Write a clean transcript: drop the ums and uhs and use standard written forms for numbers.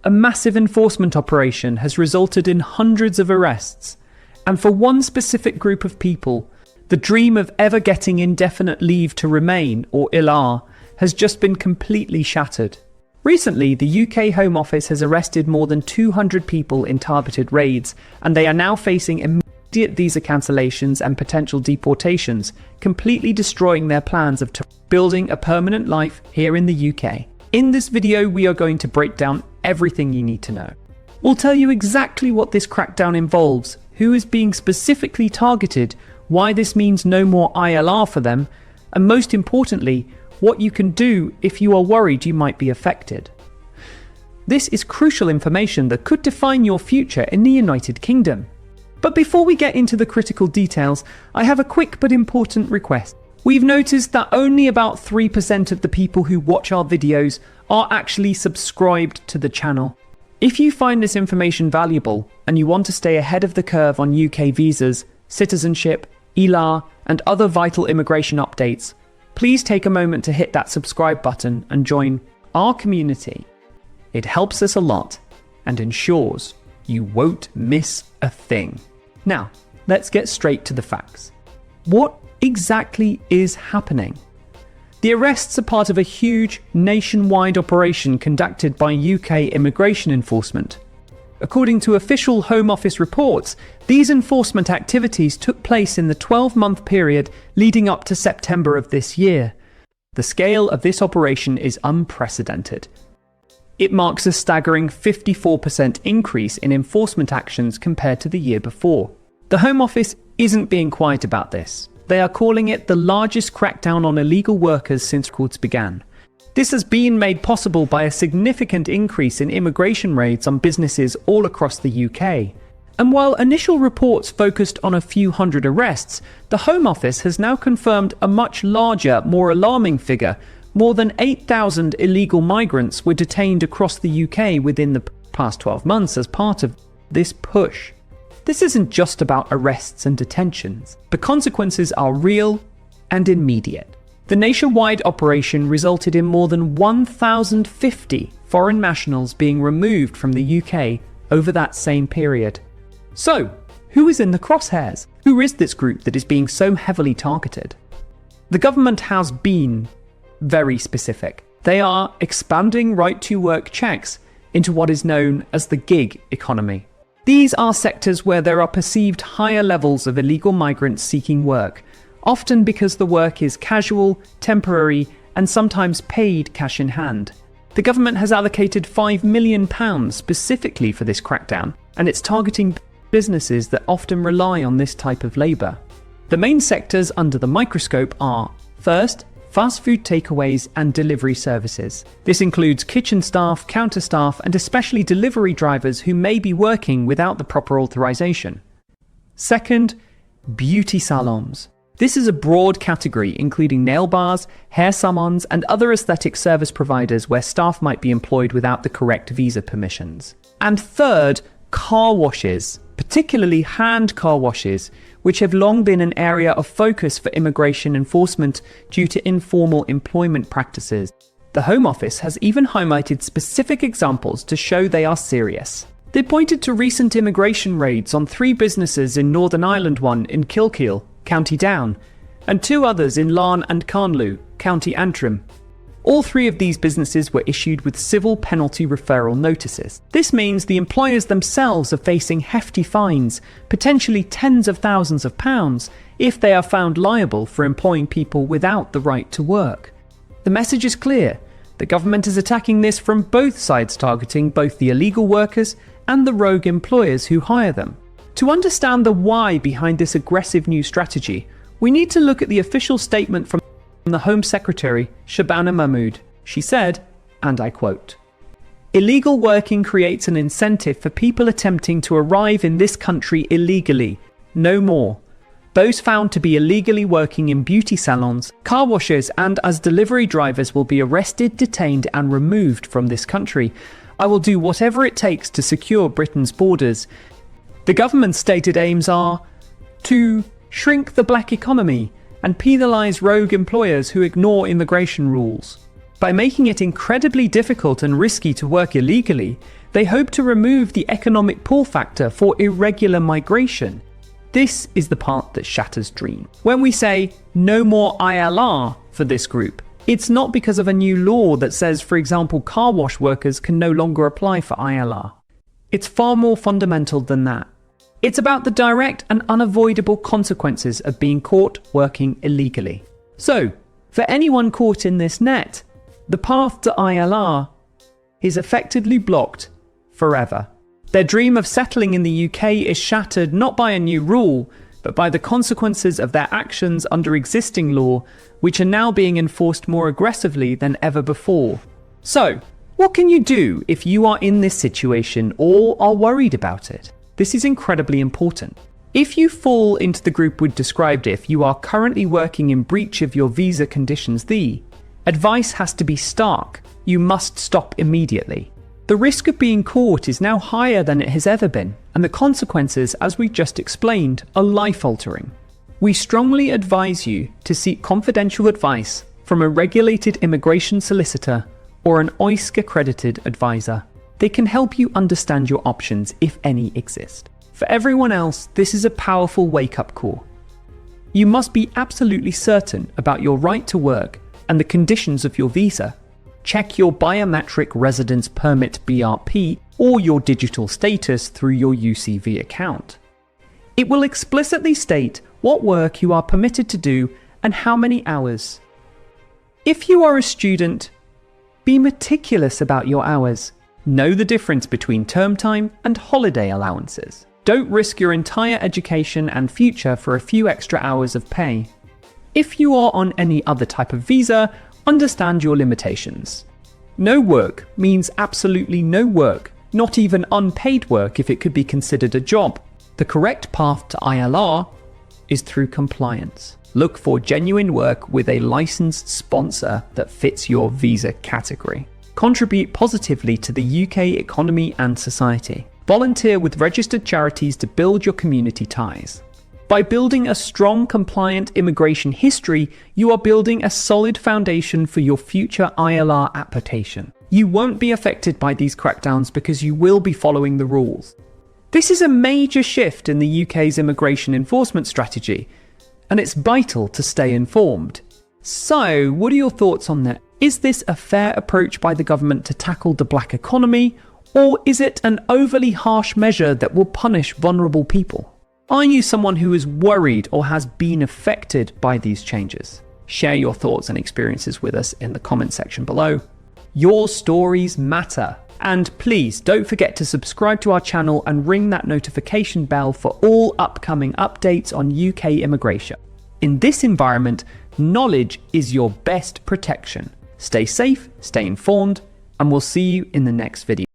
a massive enforcement operation has resulted in hundreds of arrests, and for one specific group of people, the dream of ever getting indefinite leave to remain, or ILR, has just been completely shattered. Recently, the UK Home Office has arrested more than 200 people in targeted raids, and they are now facing immediate visa cancellations and potential deportations, completely destroying their plans of building a permanent life here in the UK. In this video, we are going to break down everything you need to know. We'll tell you exactly what this crackdown involves, who is being specifically targeted, why this means no more ILR for them, and most importantly, what you can do if you are worried you might be affected. This is crucial information that could define your future in the United Kingdom. But before we get into the critical details, I have a quick but important request. We've noticed that only about 3% of the people who watch our videos are actually subscribed to the channel. If you find this information valuable and you want to stay ahead of the curve on UK visas, citizenship, ILR, and other vital immigration updates, please take a moment to hit that subscribe button and join our community. It helps us a lot and ensures you won't miss a thing. Now, let's get straight to the facts. What exactly is happening? The arrests are part of a huge nationwide operation conducted by UK immigration enforcement. According to official Home Office reports, these enforcement activities took place in the 12-month period leading up to September of this year. The scale of this operation is unprecedented. It marks a staggering 54% increase in enforcement actions compared to the year before. The Home Office isn't being quiet about this. They are calling it the largest crackdown on illegal workers since records began. This has been made possible by a significant increase in immigration raids on businesses all across the UK. And while initial reports focused on a few hundred arrests, the Home Office has now confirmed a much larger, more alarming figure. More than 8,000 illegal migrants were detained across the UK within the past 12 months as part of this push. This isn't just about arrests and detentions. The consequences are real and immediate. The nationwide operation resulted in more than 1,050 foreign nationals being removed from the UK over that same period. So, who is in the crosshairs? Who is this group that is being so heavily targeted? The government has been very specific. They are expanding right-to-work checks into what is known as the gig economy. These are sectors where there are perceived higher levels of illegal migrants seeking work, often because the work is casual, temporary, and sometimes paid cash in hand. The government has allocated £5 million specifically for this crackdown, and it's targeting businesses that often rely on this type of labour. The main sectors under the microscope are, first, fast food takeaways and delivery services. This includes kitchen staff, counter staff, and especially delivery drivers who may be working without the proper authorization. Second, beauty salons. This is a broad category including nail bars, hair salons, and other aesthetic service providers where staff might be employed without the correct visa permissions. And third, car washes, particularly hand car washes, which have long been an area of focus for immigration enforcement due to informal employment practices. The Home Office has even highlighted specific examples to show they are serious. They pointed to recent immigration raids on 3 businesses in Northern Ireland, one in Kilkeel, County Down, and 2 others in Larne and Carnlough, County Antrim. All 3 of these businesses were issued with civil penalty referral notices. This means the employers themselves are facing hefty fines, potentially tens of thousands of pounds, if they are found liable for employing people without the right to work. The message is clear. The government is attacking this from both sides, targeting both the illegal workers and the rogue employers who hire them. To understand the why behind this aggressive new strategy, we need to look at the official statement from the Home Secretary, Shabana Mahmood. She said, and I quote, "Illegal working creates an incentive for people attempting to arrive in this country illegally. No more. Those found to be illegally working in beauty salons, car washes, and as delivery drivers will be arrested, detained, and removed from this country. I will do whatever it takes to secure Britain's borders." The government's stated aims are to shrink the black economy and penalise rogue employers who ignore immigration rules. By making it incredibly difficult and risky to work illegally, They hope to remove the economic pull factor for irregular migration. This is the part that shatters dreams. When we say no more ILR for this group, it's not because of a new law that says, for example, car wash workers can no longer apply for ILR. It's far more fundamental than that. It's about the direct and unavoidable consequences of being caught working illegally. So, for anyone caught in this net, the path to ILR is effectively blocked forever. Their dream of settling in the UK is shattered not by a new rule, but by the consequences of their actions under existing law, which are now being enforced more aggressively than ever before. So, what can you do if you are in this situation or are worried about it? This is incredibly important. If you fall into the group we described, if you are currently working in breach of your visa conditions, the advice has to be stark. You must stop immediately. The risk of being caught is now higher than it has ever been, and the consequences, as we just explained, are life-altering. We strongly advise you to seek confidential advice from a regulated immigration solicitor or an OISC-accredited advisor. They can help you understand your options, if any exist. For everyone else, this is a powerful wake-up call. You must be absolutely certain about your right to work and the conditions of your visa. Check your biometric residence permit (BRP) or your digital status through your UCV account. It will explicitly state what work you are permitted to do and how many hours. If you are a student, be meticulous about your hours. Know the difference between term time and holiday allowances. Don't risk your entire education and future for a few extra hours of pay. If you are on any other type of visa, understand your limitations. No work means absolutely no work, not even unpaid work if it could be considered a job. The correct path to ILR is through compliance. Look for genuine work with a licensed sponsor that fits your visa category. Contribute positively to the UK economy and society. Volunteer with registered charities to build your community ties. By building a strong, compliant immigration history, you are building a solid foundation for your future ILR application. You won't be affected by these crackdowns because you will be following the rules. This is a major shift in the UK's immigration enforcement strategy, and it's vital to stay informed. So, what are your thoughts on that? Is this a fair approach by the government to tackle the black economy, or is it an overly harsh measure that will punish vulnerable people? Are you someone who is worried or has been affected by these changes? Share your thoughts and experiences with us in the comment section below. Your stories matter. And please don't forget to subscribe to our channel and ring that notification bell for all upcoming updates on UK immigration. In this environment, knowledge is your best protection. Stay safe, stay informed, and we'll see you in the next video.